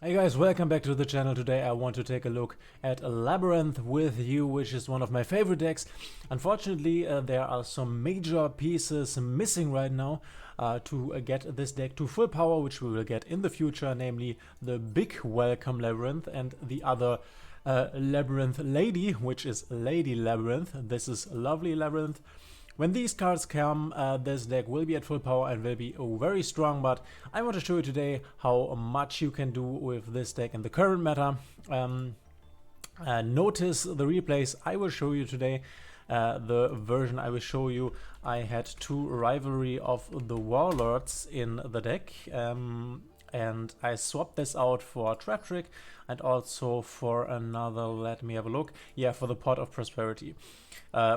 Hey guys, welcome back to the channel. Today I want to take a look at Labrynth with you, which is one of my favorite decks. Unfortunately, there are some major pieces missing right now to get this deck to full power, which we will get in the future, namely the big welcome Labrynth and the other Labrynth lady, which is Lady Labrynth. This is lovely Labrynth. When these cards come, this deck will be at full power and will be very strong, but I want to show you today how much you can do with this deck in the current meta. Notice the replays I will show you today. The version I will show you, I had two Rivalry of the Warlords in the deck, and I swapped this out for Trap Trick and also for another, let me have a look, yeah, for the Pot of Prosperity.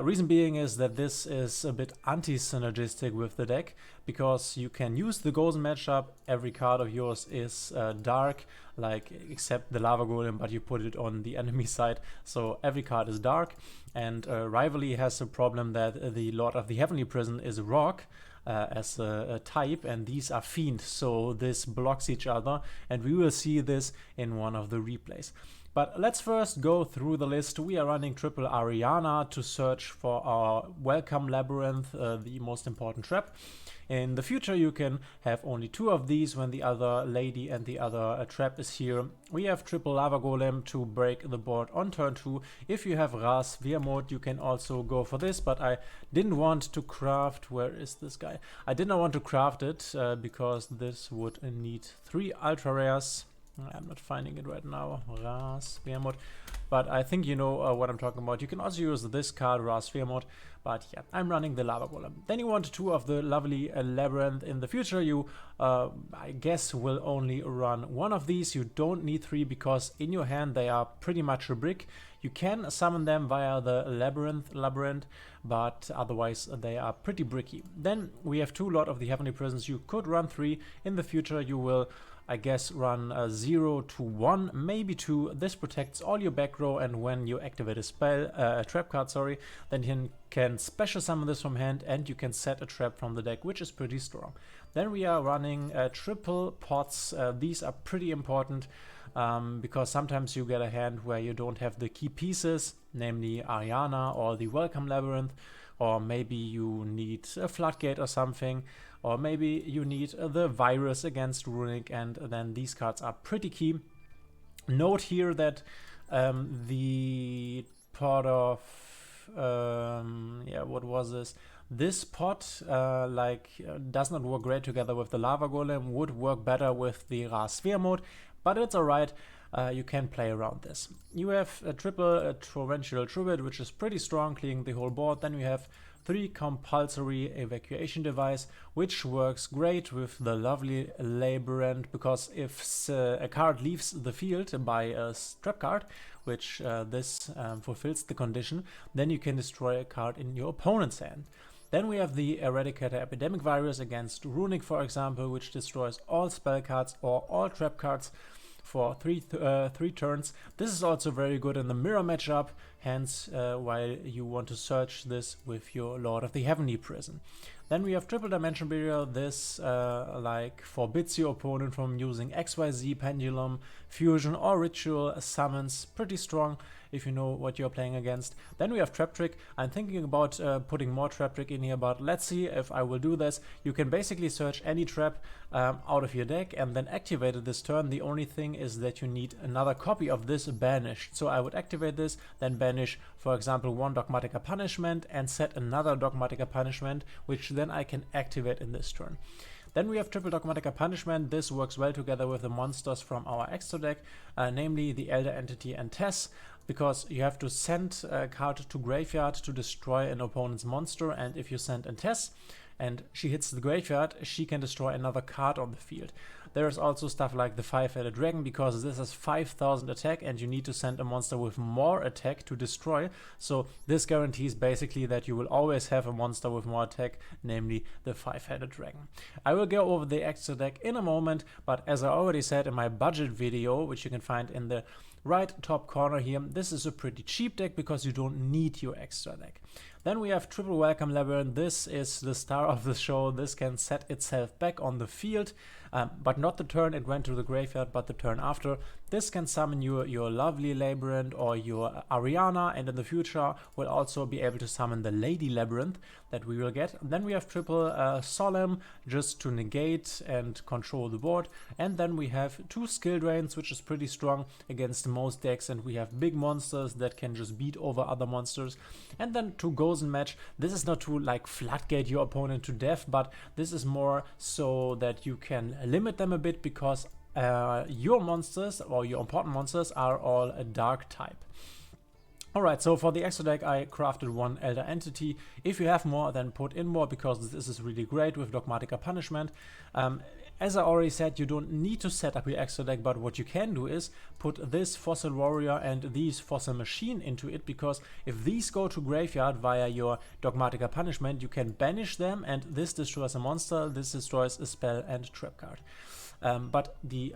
Reason being is that this is a bit anti-synergistic with the deck, because you can use the Gozen matchup. Every card of yours is dark, like except the Lava Golem, but you put it on the enemy side, so every card is dark. And Rivalry has a problem that the Lord of the Heavenly Prison is rock as a type, and these are fiend, so this blocks each other, and we will see this in one of the replays. But let's first go through the list. We are running triple Ariana to search for our welcome Labrynth, the most important trap. In the future you can have only two of these when the other lady and the other trap is here. We have triple Lava Golem to break the board on turn 2. If you have Ras Vermod, you can also go for this, but I didn't want to craft, where is this guy? I did not want to craft it because this would need 3 ultra rares. I'm not finding it right now, Ras Vermod, but I think you know what I'm talking about. You can also use this card, Ras Vermod, but yeah, I'm running the Lava Golem. Then you want 2 of the lovely Labrynth. In the future you, I guess, will only run 1 of these. You don't need 3 because in your hand they are pretty much a brick. You can summon them via the Labrynth, but otherwise they are pretty bricky. Then we have 2 Lord of the Heavenly Prisons. You could run 3. In the future you will, I guess, run 0 to 1, maybe 2. This protects all your back row, and when you activate a spell, a trap card, sorry, then you can special summon this from hand and you can set a trap from the deck, which is pretty strong. Then we are running triple pots. These are pretty important because sometimes you get a hand where you don't have the key pieces, namely Ariana or the welcome Labrynth, or maybe you need a floodgate or something, or maybe you need the virus against Runic, and then these cards are pretty key. Note here that the pot of yeah, what was this? This pot does not work great together with the Lava Golem, would work better with the Ras Vermod, but it's alright. You can play around this. You have a triple Torrential Tribute, which is pretty strong, clearing the whole board. Then you have 3 compulsory evacuation device, which works great with the lovely Labrynth, because if a card leaves the field by a trap card, which this fulfills the condition, then you can destroy a card in your opponent's hand. Then we have the Eradicator Epidemic Virus against Runic, for example, which destroys all spell cards or all trap cards for 3 turns. This is also very good in the mirror matchup, hence while you want to search this with your Lord of the Heavenly Prison. Then we have Triple Dimension Barrier. This like forbids your opponent from using XYZ, Pendulum, Fusion or Ritual summons. Pretty strong if you know what you're playing against. Then we have Trap Trick. I'm thinking about putting more Trap Trick in here, but let's see if I will do this. You can basically search any trap out of your deck and then activate it this turn. The only thing is that you need another copy of this banished. So I would activate this, then banish, for example, 1 Dogmatica Punishment and set another Dogmatica Punishment, which then I can activate in this turn. Then we have triple Dogmatica Punishment. This works well together with the monsters from our extra deck, namely the Elder Entity and Tess, because you have to send a card to graveyard to destroy an opponent's monster, and if you send a Tess and she hits the graveyard, she can destroy another card on the field. There is also stuff like the 5-headed dragon, because this has 5000 attack and you need to send a monster with more attack to destroy. So this guarantees basically that you will always have a monster with more attack, namely the 5-headed dragon. I will go over the extra deck in a moment, but as I already said in my budget video, which you can find in the right top corner here, this is a pretty cheap deck because you don't need your extra deck. Then we have Triple Welcome Labrynth. This is the star of the show. This can set itself back on the field, but not the turn it went to the graveyard, but the turn after. This can summon your lovely Labrynth or your Ariana, and in the future will also be able to summon the Lady Labrynth that we will get. Then we have Triple Solemn, just to negate and control the board. And then we have 2 skill drains, which is pretty strong against most decks, and we have big monsters that can just beat over other monsters. And then 2 Gozen Match. This is not to like floodgate your opponent to death, but this is more so that you can limit them a bit, because your monsters or your important monsters are all a dark type. Alright, so for the extra deck I crafted 1 Elder Entity. If you have more, then put in more, because this is really great with Dogmatica Punishment. As I already said, you don't need to set up your extra deck, but what you can do is put this Fossil Warrior and these Fossil Machine into it, because if these go to graveyard via your Dogmatica Punishment, you can banish them, and this destroys a monster, this destroys a spell and trap card. But the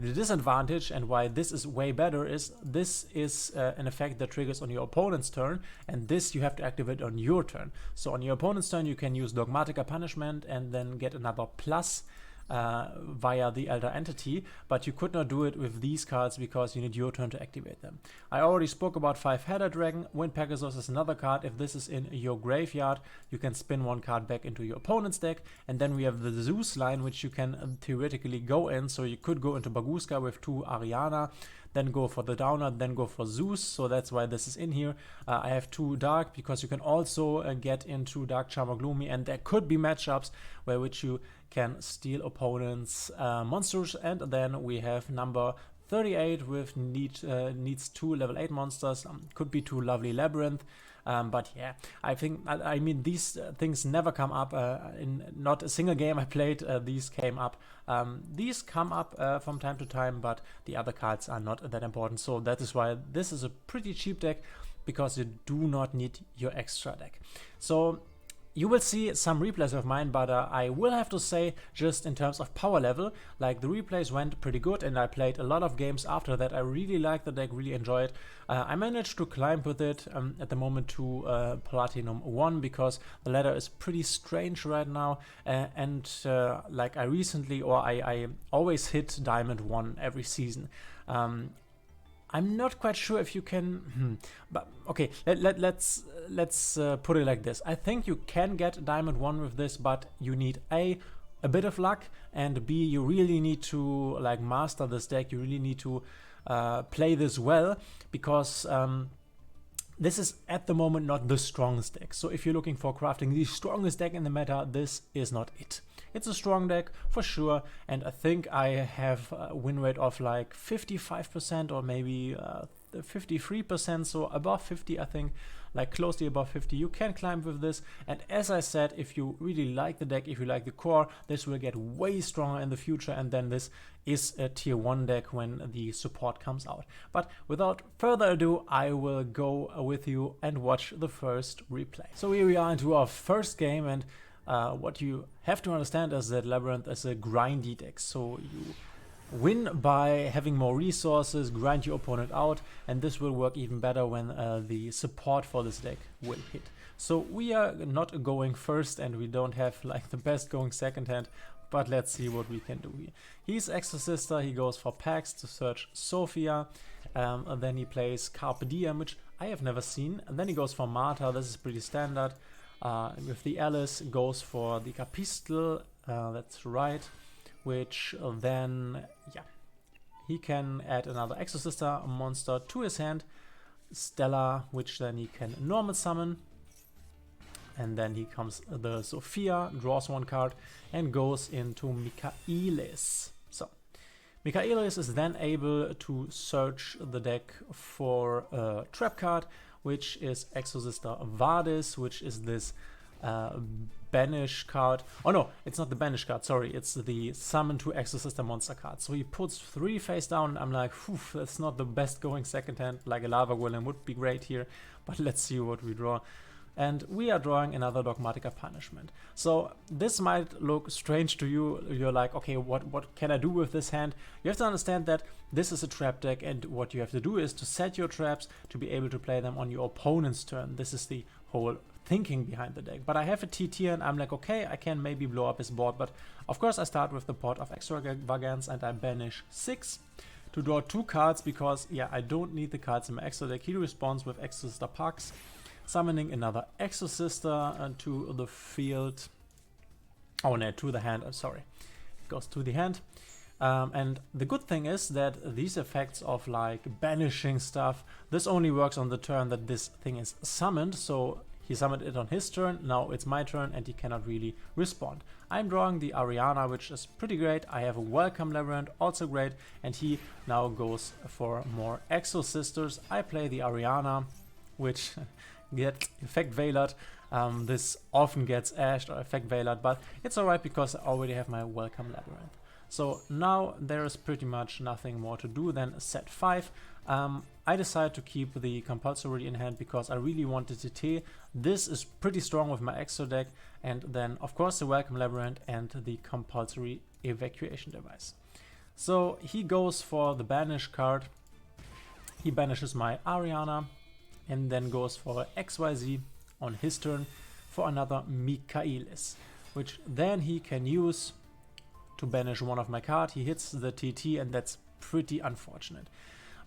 disadvantage, and why this is way better, is this is an effect that triggers on your opponent's turn, and this you have to activate on your turn. So on your opponent's turn you can use Dogmatica Punishment and then get another plus via the Elder Entity, but you could not do it with these cards because you need your turn to activate them. I already spoke about 5-Headed Dragon. Wind Pegasus is another card. If this is in your graveyard, you can spin 1 card back into your opponent's deck. And then we have the Zeus line, which you can theoretically go in. So you could go into Baguska with 2 Ariana, then go for the Downer, then go for Zeus, so that's why this is in here. I have 2 Dark, because you can also get into Dark Charmer Gloomy, and there could be matchups where which you can steal opponents' monsters. And then we have number 38 with needs 2 level 8 monsters, could be 2 lovely Labrynth. But yeah, I mean these things never come up in not a single game I played. These came up. These come up from time to time, but the other cards are not that important. So that is why this is a pretty cheap deck, because you do not need your extra deck. So you will see some replays of mine, but I will have to say, just in terms of power level, like the replays went pretty good, and I played a lot of games after that. I really liked the deck, really enjoyed it. I managed to climb with it at the moment to Platinum 1, because the ladder is pretty strange right now, and like I recently, or I always hit Diamond 1 every season. I'm not quite sure if you can, but okay, let's put it like this. I think you can get Diamond 1 with this, but you need a bit of luck, and B, you really need to like master this deck. You really need to play this well, because this is at the moment not the strongest deck. So if you're looking for crafting the strongest deck in the meta, this is not it. It's a strong deck for sure, and I think I have a win rate of like 55% or maybe 53%, so above 50, I think, like closely above 50. You can climb with this, and as I said, if you really like the deck, if you like the core, this will get way stronger in the future, and then this is a tier 1 deck when the support comes out. But without further ado, I will go with you and watch the first replay. So here we are into our first game, and what you have to understand is that Labrynth is a grindy deck, so you win by having more resources, grind your opponent out, and this will work even better when the support for this deck will hit. So we are not going first, and we don't have like the best going second hand, but let's see what we can do here. He's Exorcister, he goes for Pax to search Sophia, and then he plays Carpe Diem, which I have never seen, and then he goes for Marta. This is pretty standard. With the Alice, goes for the Capistel, that's right, which then, yeah, he can add another Exorcister monster to his hand, Stella, which then he can normal summon, and then he comes the Sophia, draws 1 card, and goes into Michaelis. So, Michaelis is then able to search the deck for a trap card, which is Exorcister Vardis, which is this banish card. Oh no, it's not the banish card, sorry, it's the summon to Exorcister monster card. So he puts 3 face down, and I'm like, whew, that's not the best going second hand. Like a Lava Golem would be great here, but let's see what we draw. and we are drawing another Dogmatica Punishment. So this might look strange to you. You're like, okay, what can I do with this hand? You have to understand that this is a trap deck, and what you have to do is to set your traps to be able to play them on your opponent's turn. This is the whole thinking behind the deck. But I have a TT and I'm like, okay, I can maybe blow up his board, but of course I start with the Pot of Extravagance and I banish 6 to draw 2 cards because, yeah, I don't need the cards in my extra deck. He responds with Exorcister Pax, summoning another Exorcister to the field. Oh no, to the hand, I'm sorry. It goes to the hand. And the good thing is that these effects of like banishing stuff, this only works on the turn that this thing is summoned. So he summoned it on his turn, now it's my turn and he cannot really respond. I'm drawing the Ariana, which is pretty great. I have a Welcome Labrynth, also great. And he now goes for more Exorcisters. I play the Ariana, which get Effect Veilered. This often gets ashed or Effect Veilered, but it's alright because I already have my Welcome Labrynth. So now there is pretty much nothing more to do than set 5. I decided to keep the compulsory in hand because I really wanted to TT. This is pretty strong with my extra deck, and then of course the Welcome Labrynth and the compulsory evacuation device. So he goes for the banish card. He banishes my Ariana and then goes for XYZ on his turn for another Michaelis, which then he can use to banish one of my cards. He hits the TT and that's pretty unfortunate.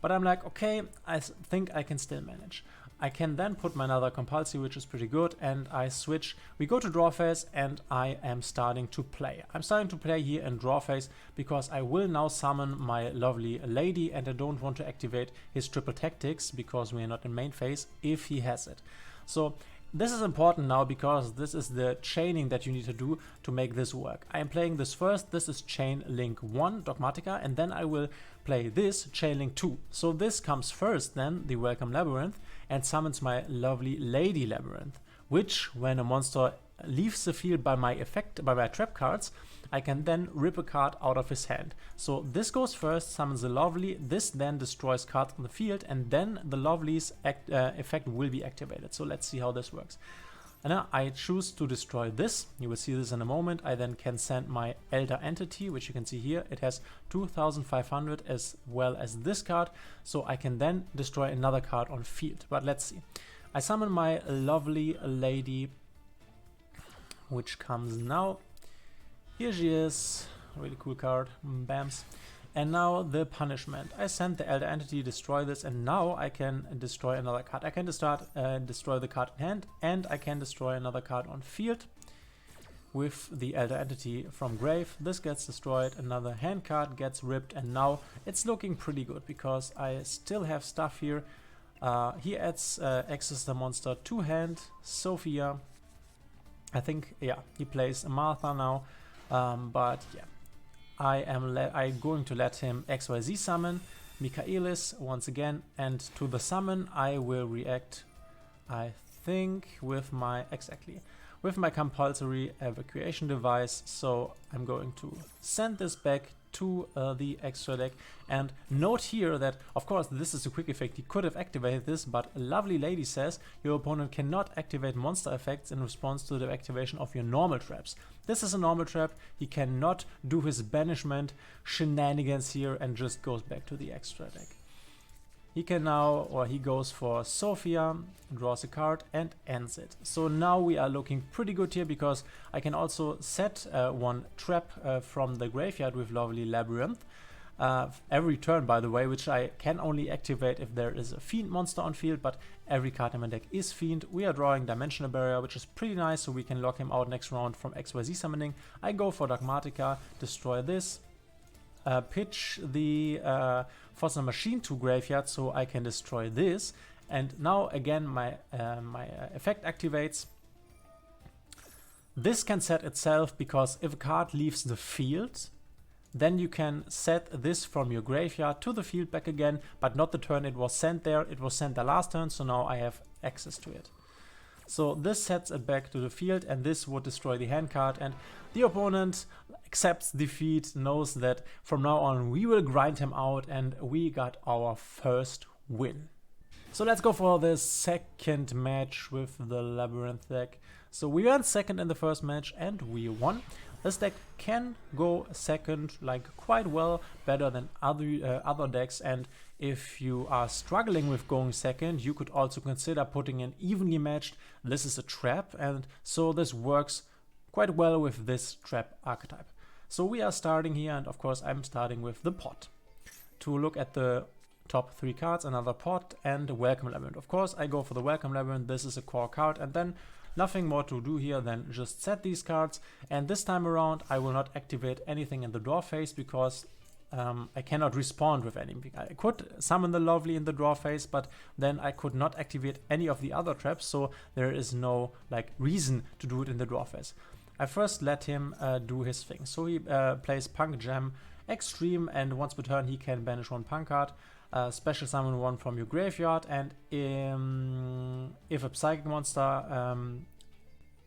But I'm like, okay, I think I can still manage. I can then put my another compulsory, which is pretty good, and I switch. We go to draw phase and I am starting to play. I'm starting to play here in draw phase because I will now summon my lovely lady and I don't want to activate his triple tactics because we are not in main phase if he has it. So this is important now because this is the chaining that you need to do to make this work. I am playing this first. This is chain link 1 Dogmatica, and then I will play this chain link 2. So this comes first, then the Welcome Labrynth, and summons my lovely Lady Labrynth, which when a monster leaves the field by my effect, by my trap cards, I can then rip a card out of his hand. So this goes first, summons the lovely, this then destroys cards on the field, and then the lovely's effect will be activated. So let's see how this works. And now I choose to destroy this. You will see this in a moment. I then can send my Elder Entity, which you can see here. It has 2500 as well as this card. So I can then destroy another card on field. But let's see. I summon my lovely lady, which comes now. Here she is, really cool card, bams. And now the punishment. I send the Elder Entity, destroy this, and now I can destroy another card. I can destroy the card in hand, and I can destroy another card on field with the Elder Entity from grave. This gets destroyed, another hand card gets ripped, and now it's looking pretty good because I still have stuff here. He adds Exorcister Monster to hand, Sophia. I think, yeah, he plays Martha now. But yeah, I'm going to let him XYZ summon Michaelis once again, and to the summon I will react, I think, with my compulsory evacuation device. So I'm going to send this back to the extra deck, and note here that of course this is a quick effect. He could have activated this, but a lovely lady says your opponent cannot activate monster effects in response to the activation of your normal traps. This is a normal trap. He cannot do his banishment shenanigans here and just goes back to the extra deck. He can now, or he goes for Sophia, draws a card and ends it. So now we are looking pretty good here because I can also set one trap from the graveyard with lovely Labrynth. Every turn, by the way, which I can only activate if there is a Fiend monster on field, but every card in my deck is Fiend. We are drawing Dimensional Barrier, which is pretty nice, so we can lock him out next round from XYZ summoning. I go for Dogmatica, destroy this, pitch the Fossil Machine to graveyard so I can destroy this, and now again my effect activates. This can set itself because if a card leaves the field, then you can set this from your graveyard to the field back again, but not the turn it was sent there. It was sent the last turn, so now I have access to it. So this sets it back to the field, and this would destroy the hand card, and the opponent accepts defeat, knows that from now on we will grind him out, and we got our first win. So let's go for the second match with the Labrynth deck. So we went second in the first match and we won. This deck can go second like quite well, better than other decks, and if you are struggling with going second, you could also consider putting an evenly matched. This is a trap, and so this works quite well with this trap archetype. So we are starting here, and of course I'm starting with the pot. To look at the top 3 cards, another pot and Welcome Labyrinth. Of course I go for the Welcome Labyrinth, this is a core card, and then nothing more to do here than just set these cards. And this time around I will not activate anything in the draw phase because I cannot respond with anything. I could summon the Lovely in the draw phase, but then I could not activate any of the other traps, so there is no like reason to do it in the draw phase. I first let him do his thing. So he plays Punk Gem Extreme, and once per turn he can banish 1 Punk card, special summon 1 from your graveyard, and if a Psychic monster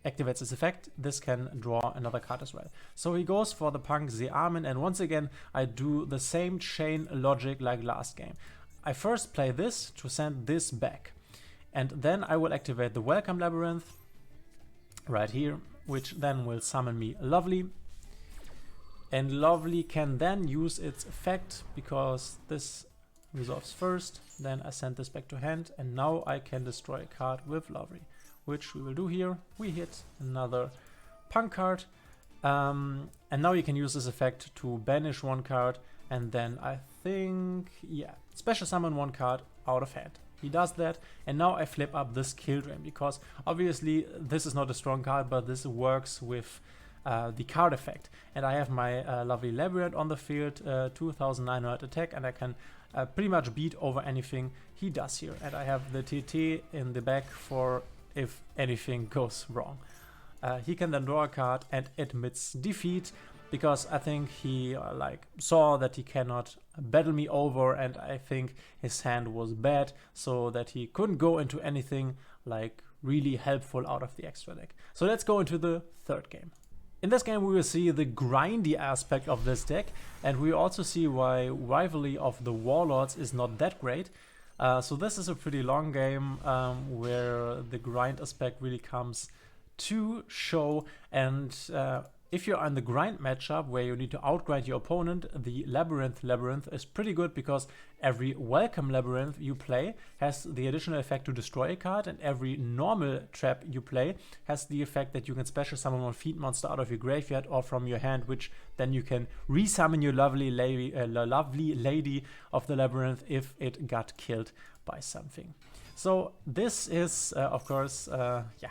activates this effect, this can draw another card as well. So he goes for the Punk Zeamen, and once again I do the same chain logic like last game. I first play this to send this back, and then I will activate the Welcome Labyrinth right here, which then will summon me Lovely. And Lovely can then use its effect because this resolves first, then I send this back to hand, and now I can destroy a card with Lovely, which we will do here. We hit another Punk card, and now you can use this effect to banish 1 card, and then I think, yeah, special summon 1 card out of hand. He does that, and now I flip up this Kill Drain, because obviously this is not a strong card, but this works with the card effect. And I have my Lovely Labyrinth on the field, 2900 attack, and I can pretty much beat over anything he does here. And I have the TT in the back for if anything goes wrong. He can then draw a card and admits defeat, because I think he like saw that he cannot battle me over, and I think his hand was bad, so that he couldn't go into anything like really helpful out of the extra deck. So let's go into the third game. In this game we will see the grindy aspect of this deck, and we also see why Rivalry of the Warlords is not that great. So this is a pretty long game where the grind aspect really comes to show, and if you're on the grind matchup where you need to outgrind your opponent, the Labyrinth is pretty good, because every Welcome Labyrinth you play has the additional effect to destroy a card, and every normal trap you play has the effect that you can special summon 1 fiend monster out of your graveyard or from your hand, which then you can resummon your lovely lady of the Labyrinth if it got killed by something. So this is of course yeah,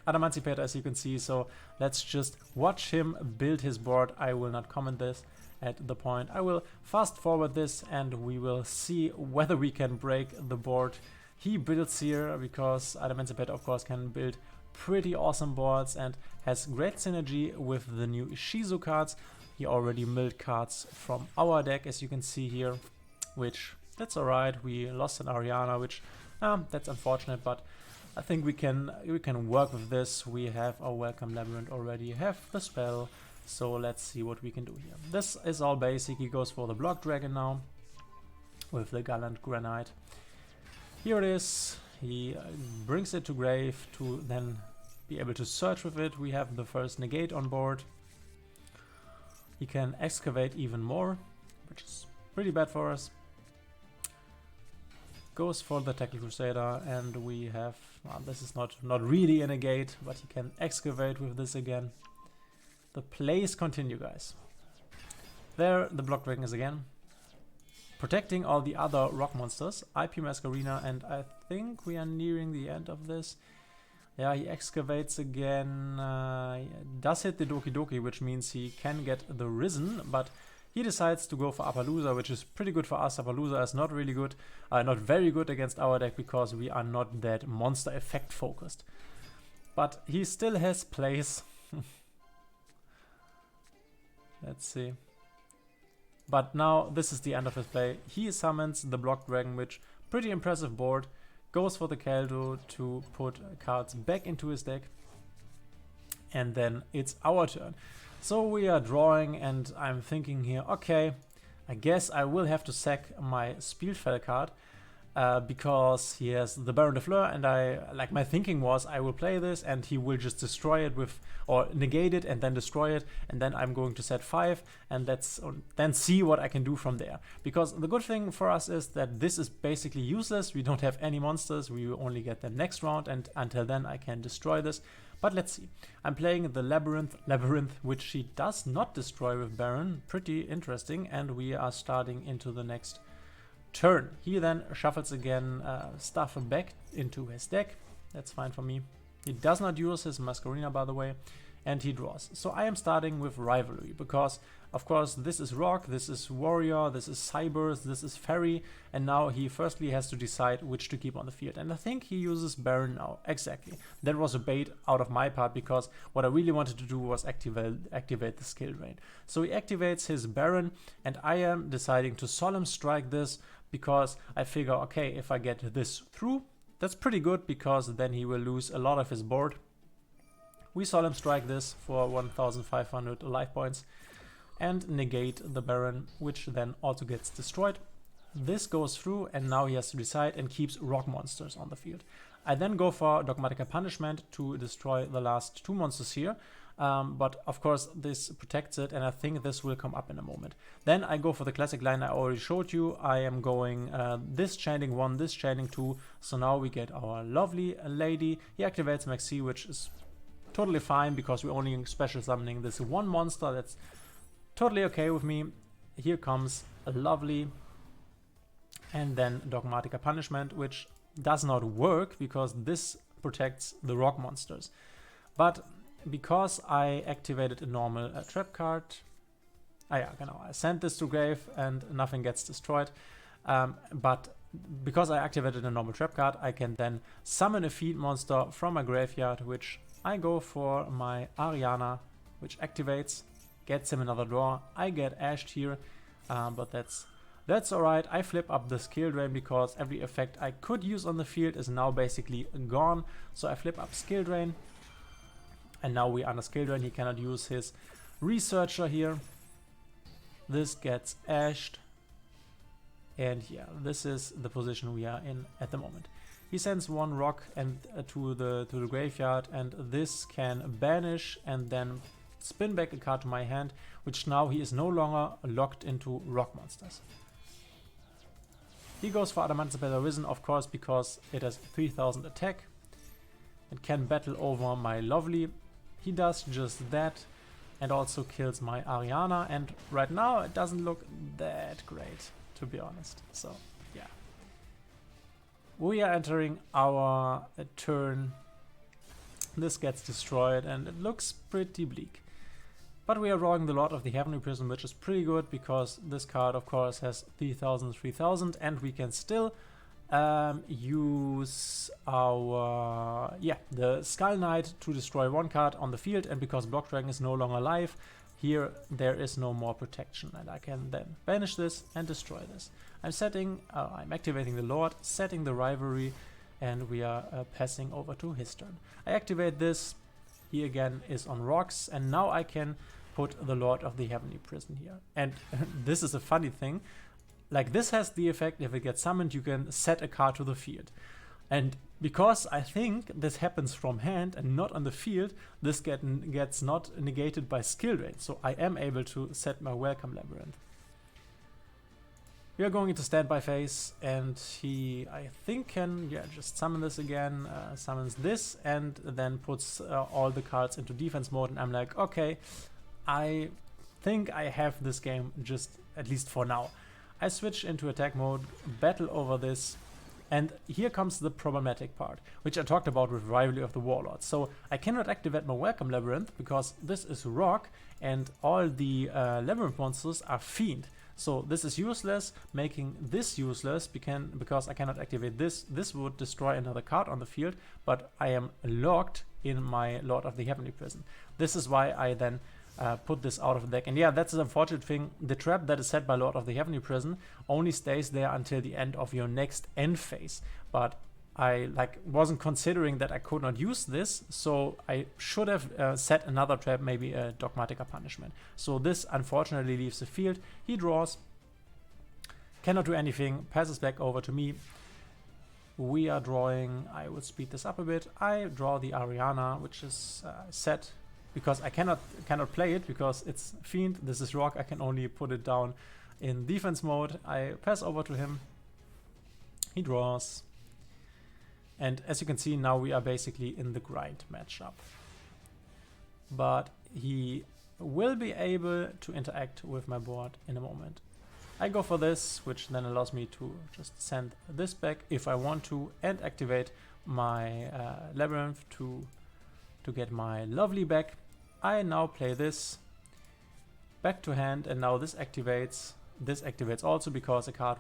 Adamantipator, as you can see. So let's just watch him build his board. I will not comment this at the point. I will fast forward this and we will see whether we can break the board he builds here, because Adamantipator of course can build pretty awesome boards and has great synergy with the new Ishizu cards. He already milled cards from our deck, as you can see here, which that's alright. We lost an Ariana, which that's unfortunate, but I think we can work with this. We have our Welcome Labyrinth already, have the spell, so let's see what we can do here. This is all basic. He goes for the Block Dragon now with the Gallant Granite. Here it is. He brings it to grave to then be able to search with it. We have the first negate on board. He can excavate even more, which is pretty bad for us. Goes for the Tackle Crusader, and we have, well, this is not really a negate, but he can excavate with this again. The plays continue, guys. There the Block Dragon is again, protecting all the other rock monsters, IP Masquerina, and I think we are nearing the end of this. Yeah, he excavates again, does hit the Doki Doki, which means he can get the Risen, but he decides to go for Appaloosa, which is pretty good for us. Appaloosa is not really good, not very good against our deck, because we are not that monster effect focused. But he still has plays. Let's see. But now this is the end of his play. He summons the Block Dragon, which pretty impressive board. Goes for the Kaldo to put cards back into his deck. And then it's our turn. So we are drawing, and I'm thinking here, okay, I guess I will have to sack my Spielfell card. because he has the Baron de Fleur, and my thinking was I will play this and he will just destroy it with, or negate it and then destroy it, and then I'm going to set 5 and then see what I can do from there. Because the good thing for us is that this is basically useless. We don't have any monsters, we will only get them next round, and until then I can destroy this. But let's see. I'm playing the Labrynth, which she does not destroy with Baron. Pretty interesting, and we are starting into the next turn. He then shuffles again stuff back into his deck. That's fine for me. He does not use his Masquerina, by the way, and he draws. So I am starting with Rivalry, because of course this is Rock, this is Warrior, this is Cybers, this is Fairy, and now he firstly has to decide which to keep on the field. And I think he uses Baron now. Exactly. That was a bait out of my part, because what I really wanted to do was activate the skill drain. So he activates his Baron, and I am deciding to Solemn Strike this, because I figure, okay, if I get this through, that's pretty good, because then he will lose a lot of his board. We Solemn Strike this for 1500 life points and negate the Baron, which then also gets destroyed. This goes through, and now he has to decide and keeps rock monsters on the field. I then go for Dogmatic Punishment to destroy the last 2 monsters here. But of course this protects it, and I think this will come up in a moment. Then I go for the classic line I already showed you. I am going this chanting 1, this chanting 2. So now we get our lovely lady. He activates Maxi, which is totally fine, because we're only special summoning this 1 monster. That's totally okay with me. Here comes a lovely, and then Dogmatic Punishment, which does not work because this protects the rock monsters. But because I activated a normal trap card, I sent this to grave and nothing gets destroyed. But because I activated a normal trap card, I can then summon a field monster from my graveyard, which I go for my Ariana, which activates, gets him another draw. I get ashed here, but that's alright. I flip up the skill drain because every effect I could use on the field is now basically gone. So I flip up skill drain. And now we under skill drain, he cannot use his researcher here. This gets ashed. And yeah, this is the position we are in at the moment. He sends 1 rock and to the graveyard, and this can banish and then spin back a card to my hand, which now he is no longer locked into rock monsters. He goes for Adamant's Risen, of course, because it has 3000 attack. It can battle over my lovely. He does just that and also kills my Ariana, and right now it doesn't look that great, to be honest. So yeah, we are entering our turn. This gets destroyed and it looks pretty bleak. But we are drawing the Lord of the Heavenly Prison, which is pretty good because this card of course has 3000, and we can still use our the Skull Knight to destroy 1 card on the field, and because Block Dragon is no longer alive, here there is no more protection, and I can then banish this and destroy this. I'm activating the Lord, setting the Rivalry, and we are passing over to his turn. I activate this. He again is on rocks, and now I can put the Lord of the Heavenly Prison here. And this is a funny thing. Like, this has the effect, if it gets summoned, you can set a card to the field. And because I think this happens from hand and not on the field, this gets not negated by skill drain. So I am able to set my Welcome Labrynth. We are going into standby phase, and he, I think, can just summon this again, summons this, and then puts all the cards into defense mode. And I'm like, okay, I think I have this game, just at least for now. I switch into attack mode, battle over this, and here comes the problematic part, which I talked about with Rivalry of the Warlords. So I cannot activate my Welcome Labrynth because this is rock, and all the Labyrinth monsters are fiend. So this is useless, making this useless because I cannot activate this. This would destroy another card on the field, but I am locked in my Lord of the Heavenly Prison. This is why I then put this out of the deck. And yeah, that's the unfortunate thing. The trap that is set by Lord of the Heavenly Prison only stays there until the end of your next end phase. But I wasn't considering that I could not use this, so I should have set another trap, maybe a Dogmatic Punishment. So this unfortunately leaves the field. He draws, cannot do anything, passes back over to me. we are drawing, I will speed this up a bit, I draw the Ariana, which is set, because I cannot play it, because it's Fiend, this is Rock, I can only put it down in defense mode. I pass over to him, he draws, and as you can see now we are basically in the grind matchup. But he will be able to interact with my board in a moment. I go for this, which then allows me to just send this back if I want to, and activate my Labrynth to get my lovely back. I now play this back to hand, and now this activates. This activates also because a card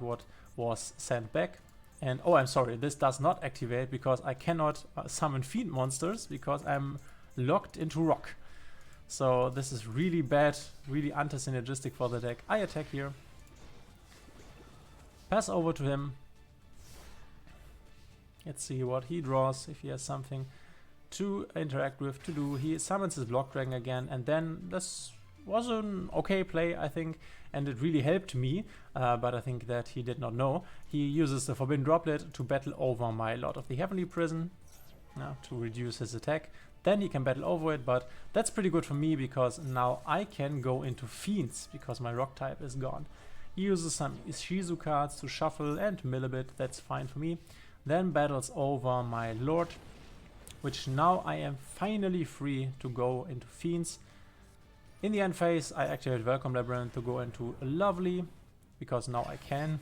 was sent back. And oh, I'm sorry, this does not activate because I cannot summon Fiend monsters because I'm locked into Rock. So this is really bad, really anti-synergistic for the deck. I attack here. Pass over to him. Let's see what he draws, if he has something to interact with, to do. He summons his Block Dragon again, and then this was an okay play, I think, and it really helped me, but I think that he did not know. He uses the Forbidden Droplet to battle over my Lord of the Heavenly Prison to reduce his attack. Then he can battle over it, but that's pretty good for me because now I can go into Fiends because my Rock type is gone. He uses some Ishizu cards to shuffle and mill a bit, that's fine for me. Then battles over my Lord, which now I am finally free to go into Fiends. In the end phase, I activate Welcome Labrynth to go into Lovely, because now I can.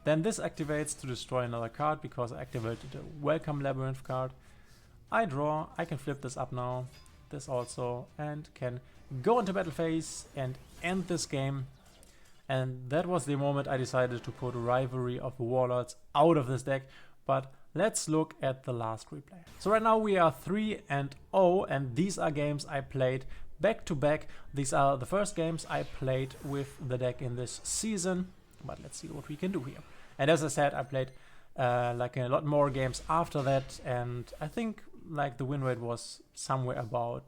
Then this activates to destroy another card, because I activated the Welcome Labrynth card. I draw, I can flip this up now, this also, and can go into battle phase and end this game. And that was the moment I decided to put Rivalry of the Warlords out of this deck. But let's look at the last replay. So right now we are 3-0, and these are games I played back to back. These are the first games I played with the deck in this season. But let's see what we can do here. And as I said, I played like a lot more games after that, and I think like the win rate was somewhere about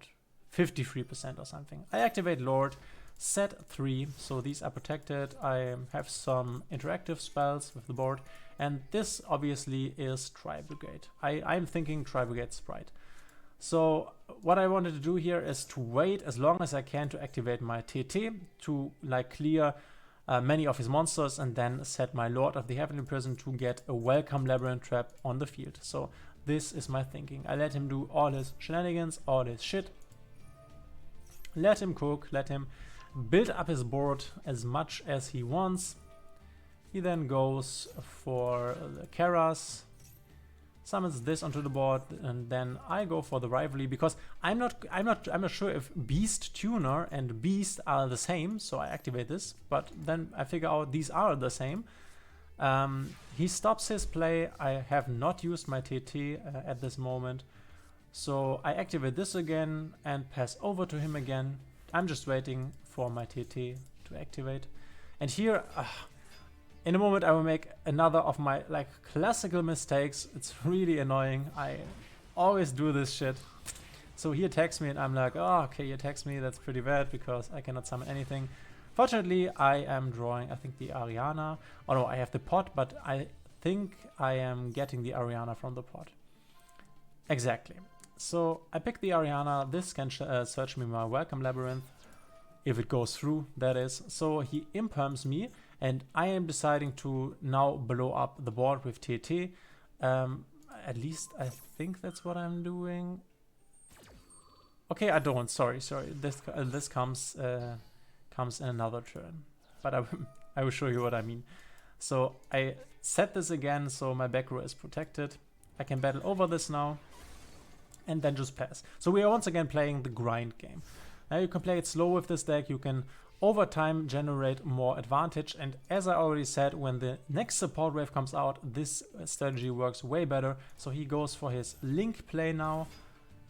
53% or something. I activate Lord, set 3, so these are protected. I have some interactive spells with the board, and this obviously is Tri-Brigade. I'm thinking Tri-Brigade Sprite. So what I wanted to do here is to wait as long as I can to activate my TT to like clear many of his monsters, and then set my Lord of the Heavenly Prison to get a Welcome Labyrinth trap on the field. So this is my thinking. I let him do all his shenanigans, all his shit. Let him cook, let him build up his board as much as he wants. He then goes for the Karas, summons this onto the board, and then I go for the Rivalry because I'm not sure if Beast Tuner and Beast are the same, so I activate this, but then I figure out these are the same. He stops his play. I have not used my TT at this moment, so I activate this again and pass over to him again. I'm just waiting for my TT to activate, and here in a moment I will make another of my like classical mistakes. It's really annoying. I always do this shit. So he attacks me and I'm like, oh, okay, he attacks me, that's pretty bad because I cannot summon anything. Fortunately, I am drawing, I think, the Ariana. Oh no, I have the pot, but I think I am getting the Ariana from the pot. Exactly. So I pick the Ariana. This can search me my Welcome Labyrinth, if it goes through, that is. So he imperms me, and I am deciding to now blow up the board with TT. At least I think that's what I'm doing. Okay, I don't. Sorry. This comes in another turn, but I will show you what I mean. So I set this again, so my back row is protected. I can battle over this now, and then just pass. So we are once again playing the grind game. Now you can play it slow with this deck. You can over time generate more advantage, and as I already said, when the next support wave comes out, this strategy works way better. So he goes for his Link play now.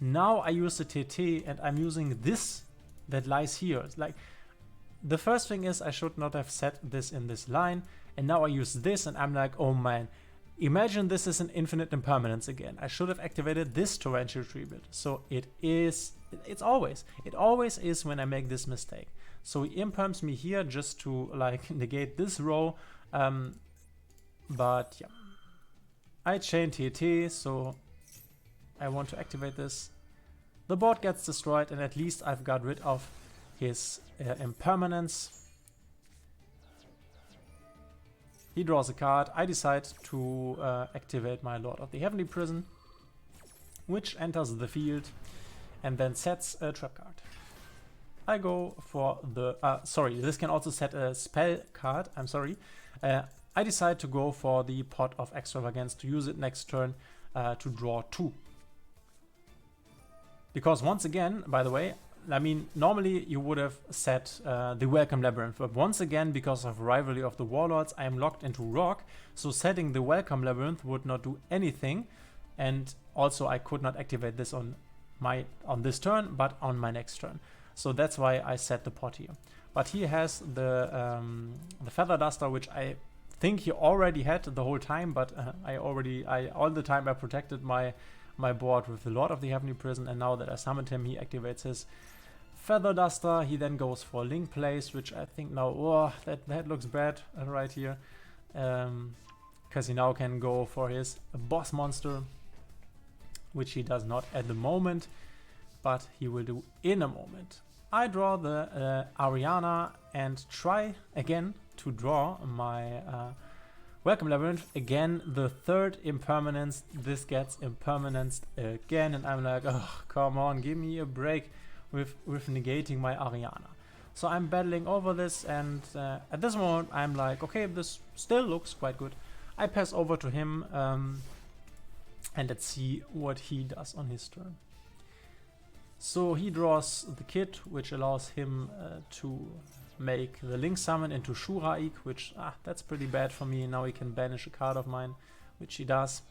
Now I use the TT, and I'm using this that lies here. It's like, the first thing is I should not have set this in this line, and now I use this and I'm like, oh man, imagine this is an infinite impermanence again. I should have activated this torrential tribute. So it always is when I make this mistake. So he imperms me here just to like negate this row, but yeah. I chain TT, so I want to activate this. The board gets destroyed, and at least I've got rid of his impermanence. He draws a card. I decide to activate my Lord of the Heavenly Prison, which enters the field and then sets a trap card. I go for the... sorry, this can also set a spell card. I'm sorry. I decide to go for the Pot of Extravagance to use it next turn to draw 2. Because once again, by the way, I mean, normally you would have set the Welcome Labyrinth, but once again, because of Rivalry of the Warlords, I am locked into Rock, so setting the Welcome Labyrinth would not do anything, and also I could not activate this on this turn, but on my next turn. So that's why I set the pot here. But he has the Feather Duster, which I think he already had the whole time, but all the time I protected my board with the Lord of the Heavenly Prison, and now that I summoned him, he activates his Feather Duster. He then goes for Link Place, which I think now, oh, that looks bad right here, because he now can go for his boss monster, which he does not at the moment, but he will do in a moment. I draw the Ariana and try again to draw my Welcome Labyrinth. Again, the third impermanence. This gets impermanenced again, and I'm like, oh, come on, give me a break with negating my Ariana. So I'm battling over this, and at this moment I'm like, okay, this still looks quite good. I pass over to him, and let's see what he does on his turn. So he draws the kit, which allows him to make the Link summon into Shuraik, which, that's pretty bad for me. Now he can banish a card of mine, which he does.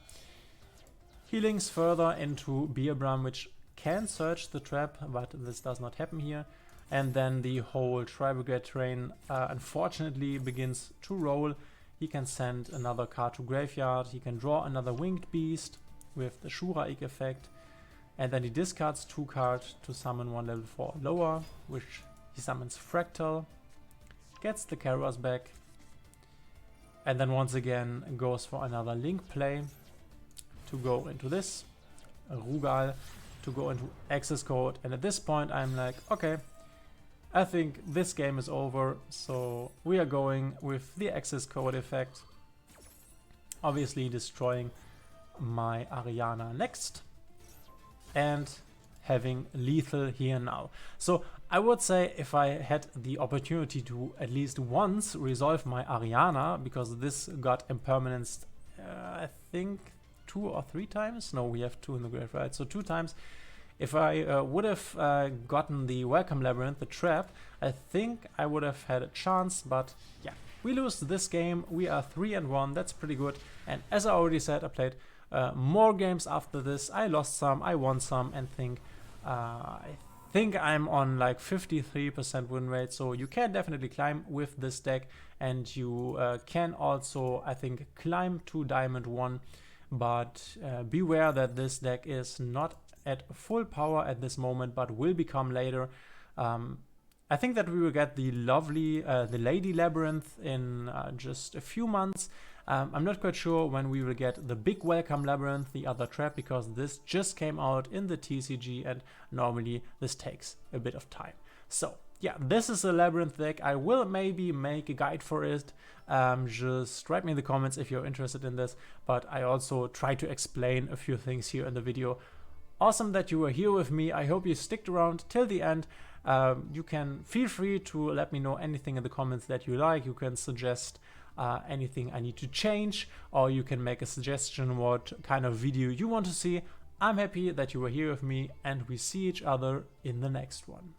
He links further into Beerbram, which can search the trap, but this does not happen here. And then the whole Tri-Brigade train unfortunately begins to roll. He can send another card to graveyard. He can draw another Winged Beast with the Shuraik effect. And then he discards 2 cards to summon 1 level 4 lower, which he summons Fractal, gets the Kairos back, and then once again goes for another Link play to go into this, a Rugal to go into Access Code, and at this point I'm like, okay, I think this game is over, so we are going with the Access Code effect, obviously destroying my Ariana next, and having lethal here now. So I would say if I had the opportunity to at least once resolve my Ariana, because this got impermanenced, I think 2 or 3 times. No, we have 2 in the grave, right? So 2 times. If I would have gotten the Welcome Labyrinth, the trap, I think I would have had a chance, but yeah. We lose this game, we are 3-1, that's pretty good. And as I already said, I played more games after this. I lost some, I won some, and I think I'm on like 53% win rate, so you can definitely climb with this deck, and you can also, I think, climb to Diamond 1, but beware that this deck is not at full power at this moment, but will become later. I think that we will get the lovely, the Lady Labrynth in just a few months. I'm not quite sure when we will get the big Welcome Labyrinth, the other trap, because this just came out in the TCG and normally this takes a bit of time. So yeah, this is a Labyrinth deck. I will maybe make a guide for it. Just write me in the comments if you're interested in this, but I also try to explain a few things here in the video. Awesome that you were here with me. I hope you sticked around till the end. You can feel free to let me know anything in the comments that you like. You can suggest anything I need to change, or you can make a suggestion what kind of video you want to see. I'm happy that you were here with me, and we see each other in the next one.